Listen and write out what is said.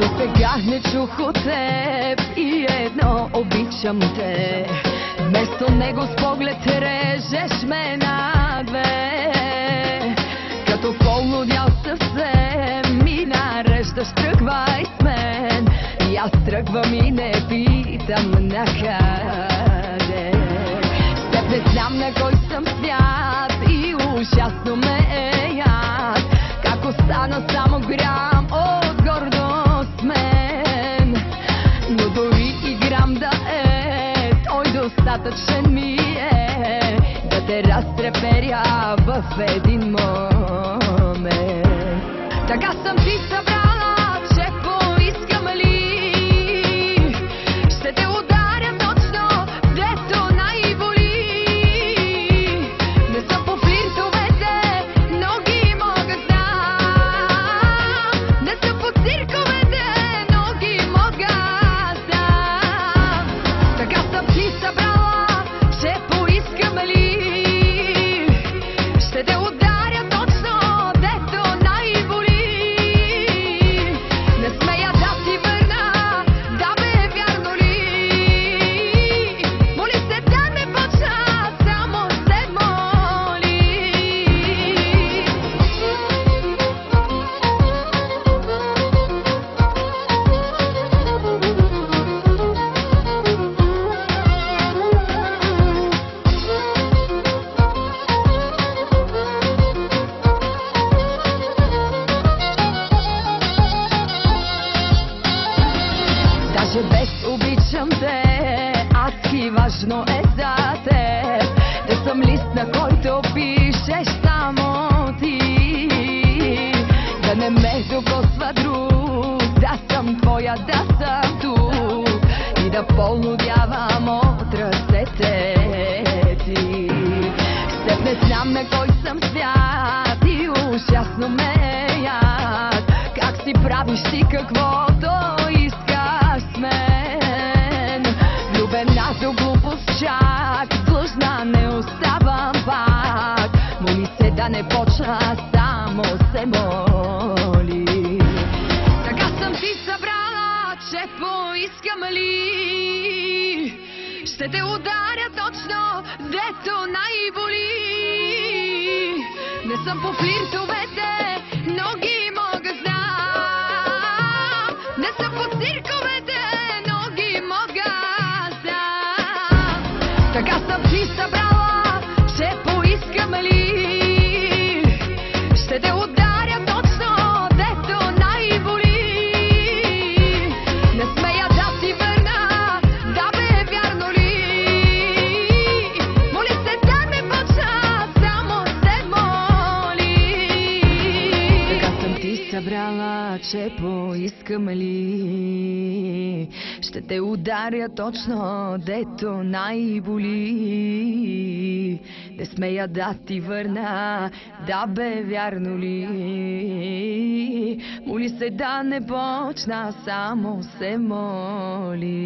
Досега не чух от теб и едно обичам те. Вместо него с поглед режеш ме на две. Като полудял съвсем ми нареждаш, тръгвай с мен. И аз тръгвам и не питам накъде. С теб не знам на кой съм свят и ужасно ме е яд. Как остана само грам от гордост мен. Но дори и грам да е, той достатъчен ми е да те разтреперя в един момент. Така съм ти събрала, че поискам ли, ще те ударя точно, дето най-боли. Не съм по флиртовете, но ги мога знам. Не съм по цирковете, но ги мога знам. Така съм ти събрала, че поискам ли, ще те ударя точно, дето най-боли. Не смея да ти върна, да бе, вярно ли? Моли се да не почна, само се моли. Даже без обичам те, адски важно е за теб да съм лист, на който пишеш само ти. Да не ме докосва друг, да съм твоя, да съм тук и да полудявам от ръцете ти. С теб не знам на кой съм свят и ужасно ме е яд. Как си правиш ти каквото искаш с мен. Влюбена до глупост чак, длъжна не оставам пак. Моли се да не почна, само се моли. Така съм ти събрала, че поискам ли, ще те ударя точно, дето най-боли. Не съм по флиртовете, но ги мога знам. Не съм по цирковете, но ги мога знам. Така съм ти събрала, че поискам ли, ще те ударя точно, дето най-боли. Не смея да ти върна, да бе, вярно ли? Моли се да не почна, само се моли. Така съм ти събрала, че поискам ли, ще те ударя точно, дето най-боли. Не смея да ти върна, да бе, вярно ли? Моли се да не почна, само се моли.